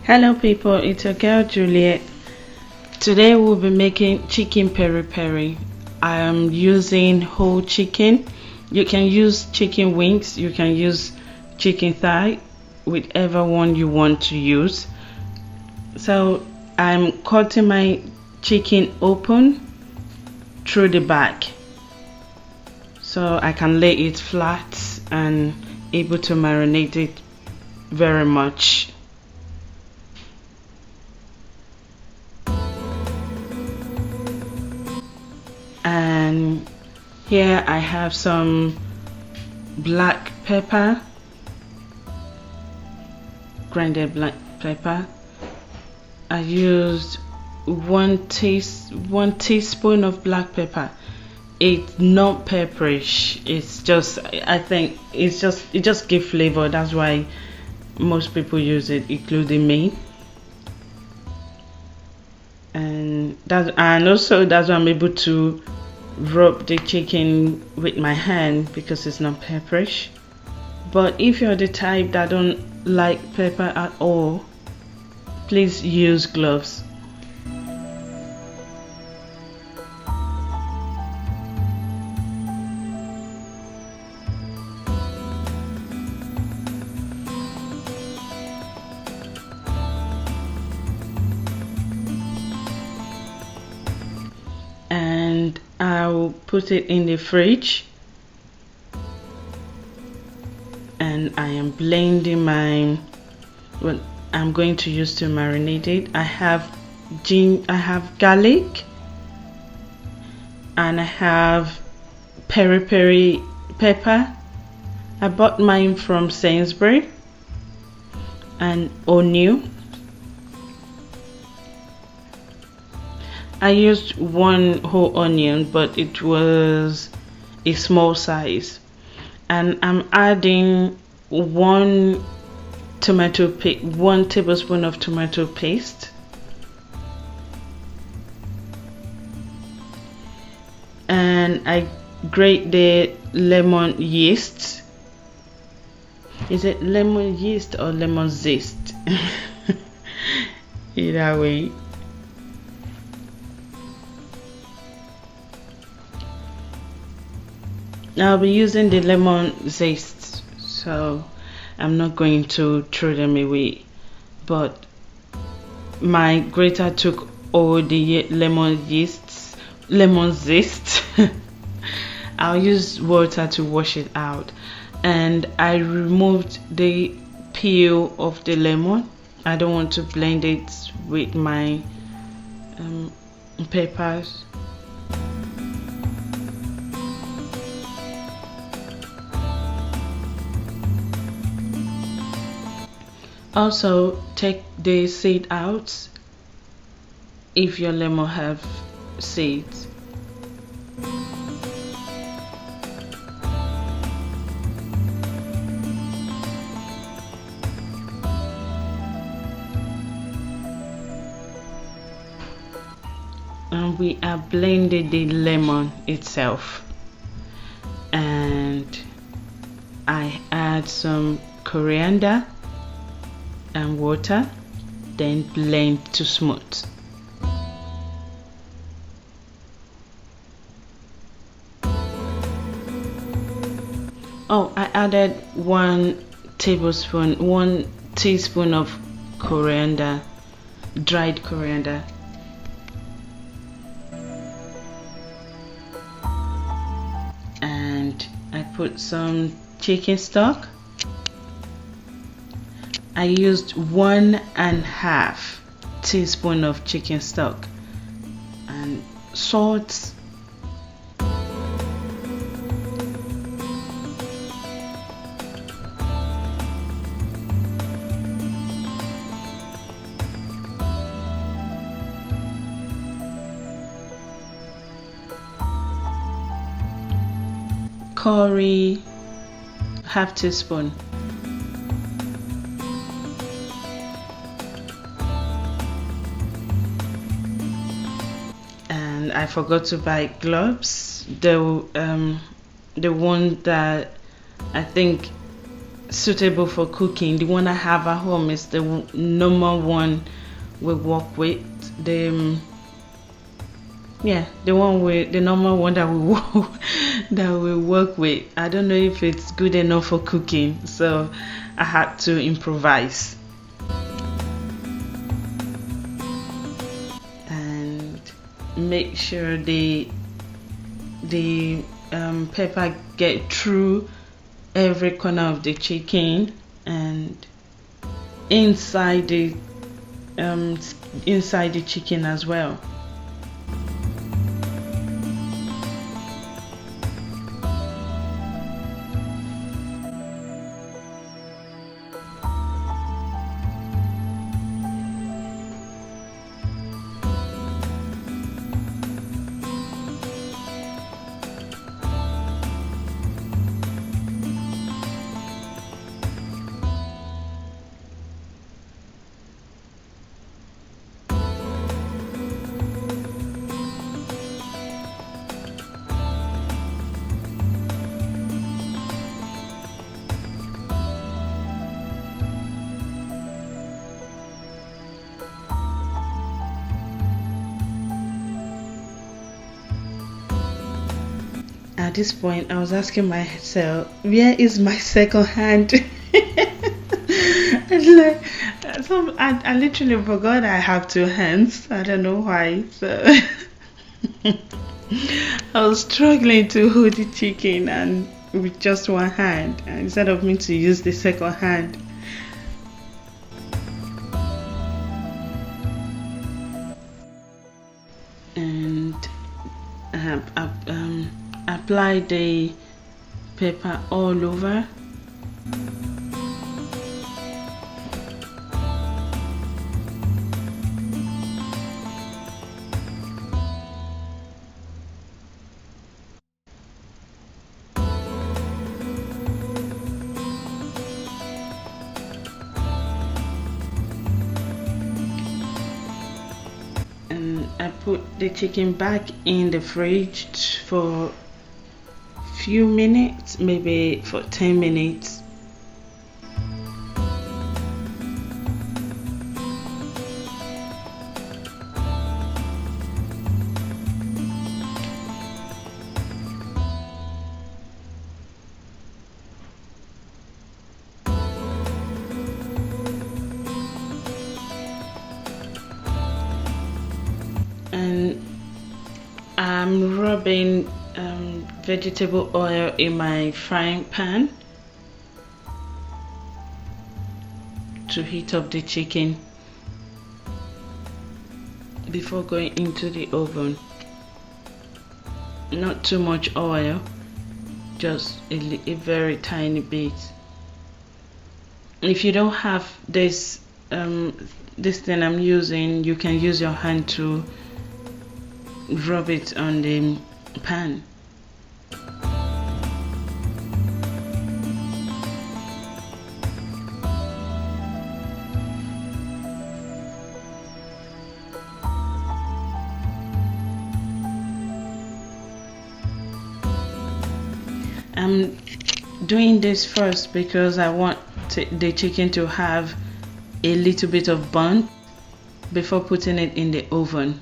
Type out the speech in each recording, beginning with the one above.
Hello people, it's your girl Juliet. Today we'll be making chicken peri peri. I am using whole chicken. You can use chicken wings, you can use chicken thigh, whichever one you want to use. So I'm cutting my chicken open through the back so I can lay it flat and able to marinate it very much. And here I have some black pepper, grinded black pepper. I used one teaspoon of black pepper. It's not pepperish, it's just, I think it just gives flavor. That's why most people use it, including me. And also that's why I'm able to rub the chicken with my hand, because it's not pepperish. But if you're the type that don't like pepper at all, please use gloves. And I'll put it in the fridge, and I am blending what I'm going to use to marinate it. I have garlic, and I have peri peri pepper. I bought mine from Sainsbury, and onion. I used one whole onion, but it was a small size. And I'm adding one tablespoon of tomato paste. And I grate the lemon yeast. Is it lemon yeast or lemon zest? Either way. I'll be using the lemon zest, so I'm not going to throw them away. But my grater took all the lemon zest. I'll use water to wash it out, and I removed the peel of the lemon. I don't want to blend it with my peppers. Also, take the seed out if your lemon have seeds. And we are blending the lemon itself, and I add some coriander and water, then blend to smooth. Oh, I added one teaspoon of coriander, dried coriander. And I put some chicken stock. I used 1.5 teaspoon of chicken stock, and salt, curry, half teaspoon. And I forgot to buy gloves. The one that I think suitable for cooking. The one I have at home is the normal one we work with. The yeah, the one with the normal one that we work, that we work with. I don't know if it's good enough for cooking, so I had to improvise. And make sure the pepper get through every corner of the chicken and inside the chicken as well. At this point, I was asking myself, where is my second hand? It's like, I literally forgot I have two hands. I don't know why. So I was struggling to hold the chicken and with just one hand, instead of me to use the second hand. And apply the pepper all over. And I put the chicken back in the fridge for few minutes, maybe for 10 minutes. And I'm rubbing vegetable oil in my frying pan to heat up the chicken before going into the oven. Not too much oil, just a very tiny bit. If you don't have this thing I'm using, you can use your hand to rub it on the pan. I'm doing this first because I want the chicken to have a little bit of burn before putting it in the oven.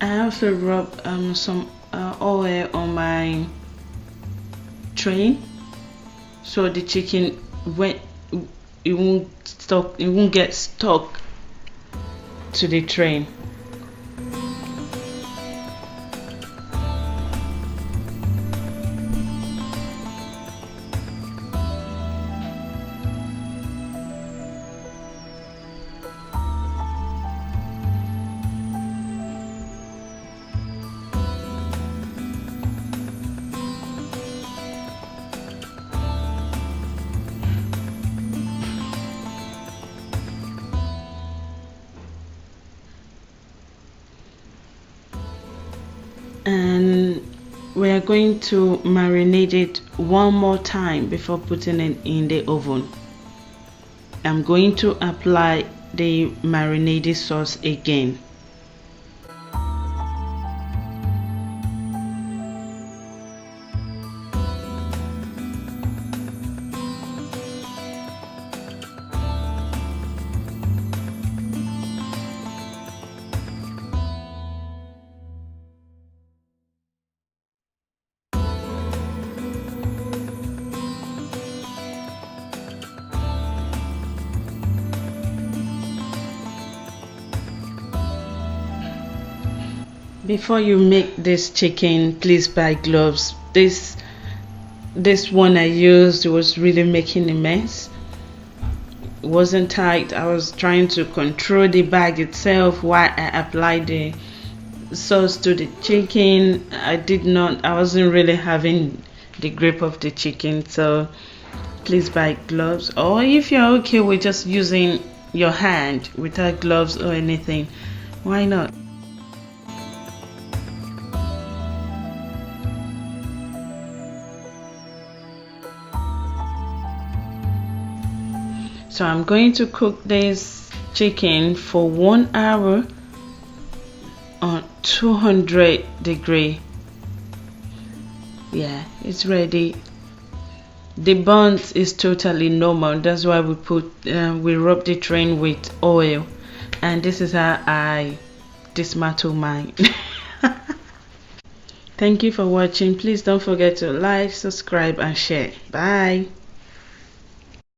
I also rub some oil on my tray so the chicken it won't get stuck to the tray. and we are going to marinate it one more time before putting it in the oven. I'm going to apply the marinade sauce again. Before you make this chicken, please buy gloves. This one I used was really making a mess. It wasn't tight. I was trying to control the bag itself while I applied the sauce to the chicken. I wasn't really having the grip of the chicken, so please buy gloves. Or if you're okay with just using your hand without gloves or anything, why not? So I'm going to cook this chicken for 1 hour on 200 degree. Yeah, it's ready. The buns is totally normal. That's why we rub the train with oil, and this is how I dismantle mine. Thank you for watching. Please don't forget to like, subscribe and share. Bye.